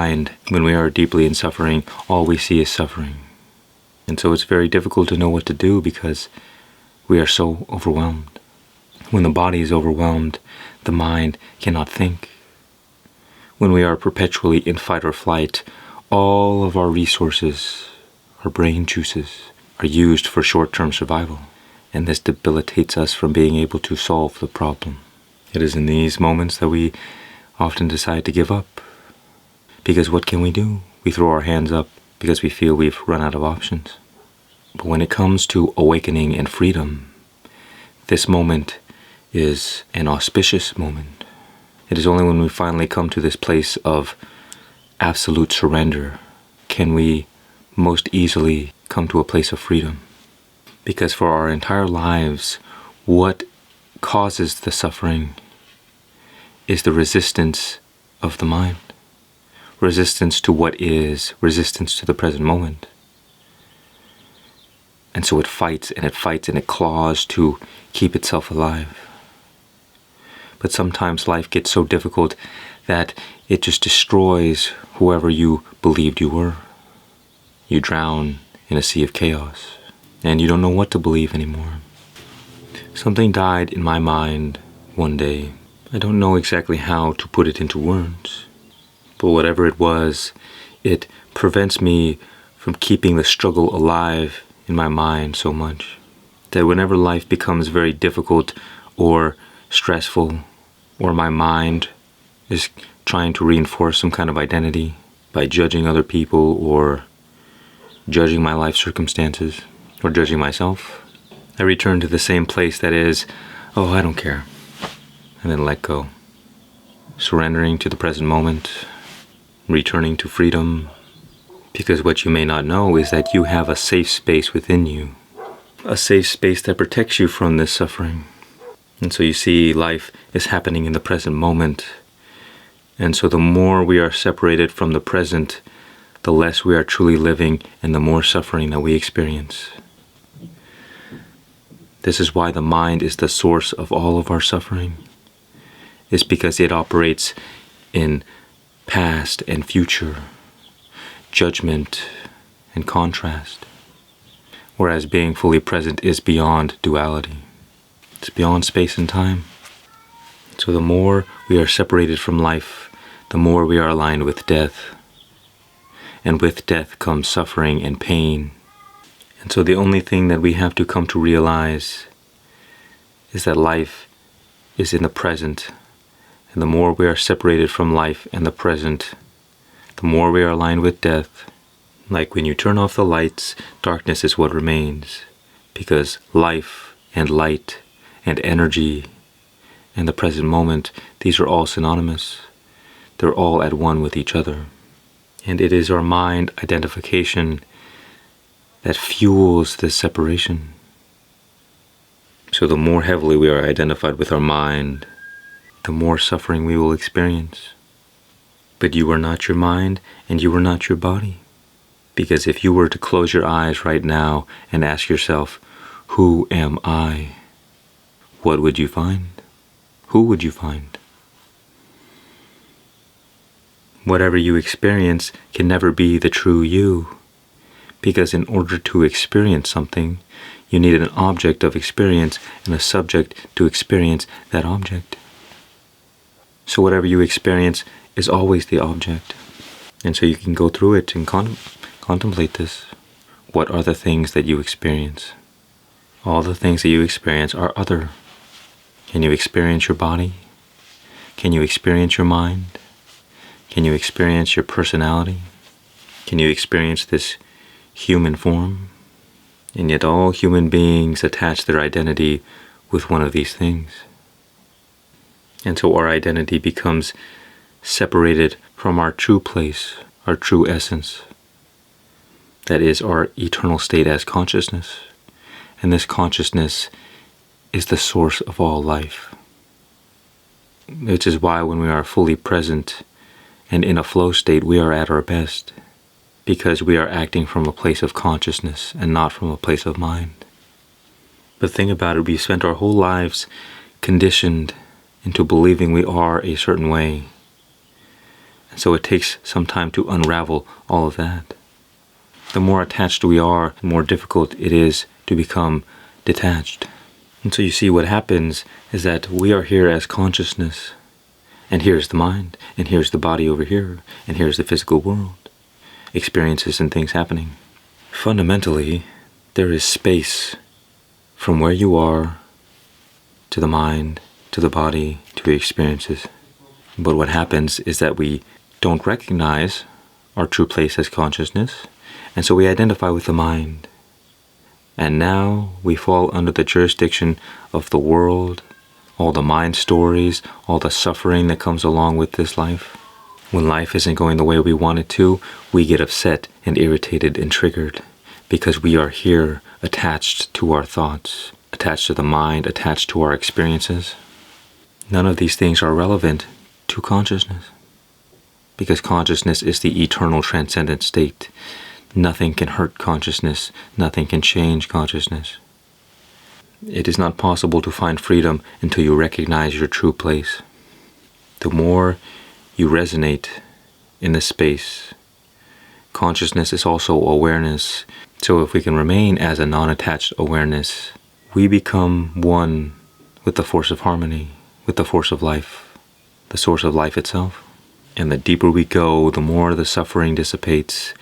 blind. When we are deeply in suffering, all we see is suffering. And so it's very difficult to know what to do because we are so overwhelmed. When the body is overwhelmed, the mind cannot think. When we are perpetually in fight or flight, all of our resources, our brain juices, are used for short-term survival. And this debilitates us from being able to solve the problem. It is in these moments that we often decide to give up. Because what can we do? We throw our hands up because we feel we've run out of options. But when it comes to awakening and freedom, this moment is an auspicious moment. It is only when we finally come to this place of absolute surrender can we most easily come to a place of freedom. Because for our entire lives, what causes the suffering is the resistance of the mind. Resistance to what is, resistance to the present moment. And so it fights and it fights and it claws to keep itself alive. But sometimes life gets so difficult that it just destroys whoever you believed you were. You drown in a sea of chaos, and you don't know what to believe anymore. Something died in my mind one day. I don't know exactly how to put it into words, but whatever it was, it prevents me from keeping the struggle alive in my mind so much that whenever life becomes very difficult or stressful, or my mind is trying to reinforce some kind of identity by judging other people or judging my life circumstances or judging myself, I return to the same place that is, oh, I don't care, and then let go. Surrendering to the present moment, returning to freedom, because what you may not know is that you have a safe space within you, a safe space that protects you from this suffering. And so you see, life is happening in the present moment. And so the more we are separated from the present, the less we are truly living and the more suffering that we experience. This is why the mind is the source of all of our suffering. It's because it operates in past and future, judgment and contrast, whereas being fully present is beyond duality. It's beyond space and time. So the more we are separated from life, the more we are aligned with death. And with death comes suffering and pain. And so the only thing that we have to come to realize is that life is in the present. And the more we are separated from life and the present, the more we are aligned with death. Like when you turn off the lights, darkness is what remains. Because life and light and energy and the present moment, these are all synonymous. They're all at one with each other. And it is our mind identification that fuels this separation. So the more heavily we are identified with our mind, the more suffering we will experience. But you are not your mind and you are not your body. Because if you were to close your eyes right now and ask yourself, who am I? What would you find? Who would you find? Whatever you experience can never be the true you. Because in order to experience something, you need an object of experience and a subject to experience that object. So whatever you experience is always the object. And so you can go through it and contemplate this. What are the things that you experience? All the things that you experience are other. Can you experience your body? Can you experience your mind? Can you experience your personality? Can you experience this human form? And yet all human beings attach their identity with one of these things. And so our identity becomes separated from our true place, our true essence. That is our eternal state as consciousness. And this consciousness is the source of all life. Which is why when we are fully present and in a flow state, we are at our best. Because we are acting from a place of consciousness and not from a place of mind. But think about it, we've spent our whole lives conditioned into believing we are a certain way. So it takes some time to unravel all of that. The more attached we are, the more difficult it is to become detached. And so you see, what happens is that we are here as consciousness, and here's the mind, and here's the body over here, and here's the physical world, experiences and things happening. Fundamentally, there is space from where you are to the mind, to the body, to the experiences. But what happens is that we don't recognize our true place as consciousness, and so we identify with the mind. And now we fall under the jurisdiction of the world, all the mind stories, all the suffering that comes along with this life. When life isn't going the way we want it to, we get upset and irritated and triggered because we are here attached to our thoughts, attached to the mind, attached to our experiences. None of these things are relevant to consciousness because consciousness is the eternal transcendent state. Nothing can hurt consciousness. Nothing can change consciousness. It is not possible to find freedom until you recognize your true place. The more you resonate in this space, consciousness is also awareness. So if we can remain as a non-attached awareness, we become one with the force of harmony, with the force of life, the source of life itself. And the deeper we go, the more the suffering dissipates,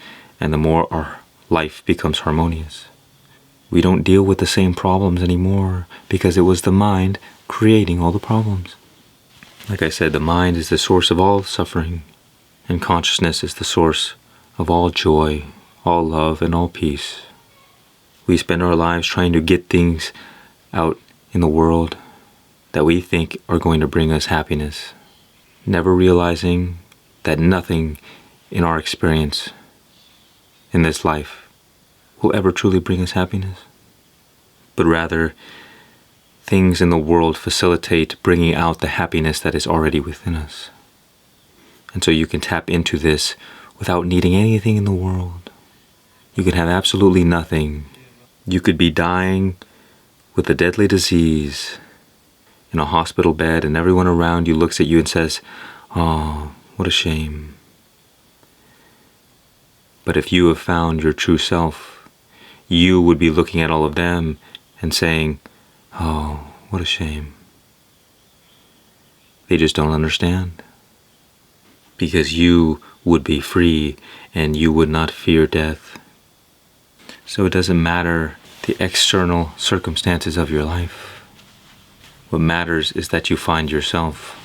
and the more our life becomes harmonious. We don't deal with the same problems anymore because it was the mind creating all the problems. Like I said, the mind is the source of all suffering, and consciousness is the source of all joy, all love, and all peace. We spend our lives trying to get things out in the world that we think are going to bring us happiness, never realizing that nothing in our experience in this life will ever truly bring us happiness, but rather things in the world facilitate bringing out the happiness that is already within us. And so you can tap into this without needing anything in the world. You can have absolutely nothing. You could be dying with a deadly disease in a hospital bed, and everyone around you looks at you and says, "Oh, what a shame." But if you have found your true self, you would be looking at all of them and saying, "Oh, what a shame." They just don't understand. Because you would be free and you would not fear death. So it doesn't matter the external circumstances of your life. What matters is that you find yourself.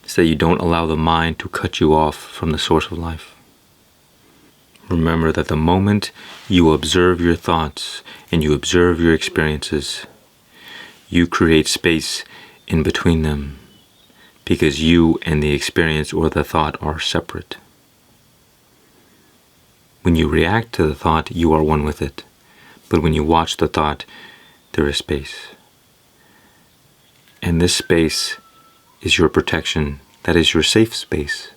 It's that you don't allow the mind to cut you off from the source of life. Remember that the moment you observe your thoughts and you observe your experiences, you create space in between them because you and the experience or the thought are separate. When you react to the thought, you are one with it. But when you watch the thought, there is space. And this space is your protection. That is your safe space.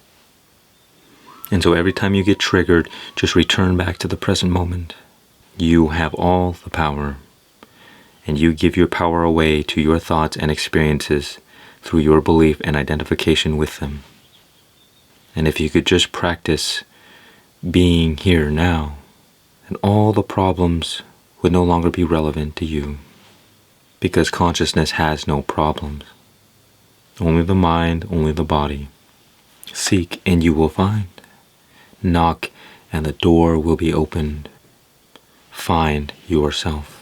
And so every time you get triggered, just return back to the present moment. You have all the power, and you give your power away to your thoughts and experiences through your belief and identification with them. And if you could just practice being here now, then all the problems would no longer be relevant to you, because consciousness has no problems. Only the mind, only the body. Seek and you will find. Knock and the door will be opened. Find yourself.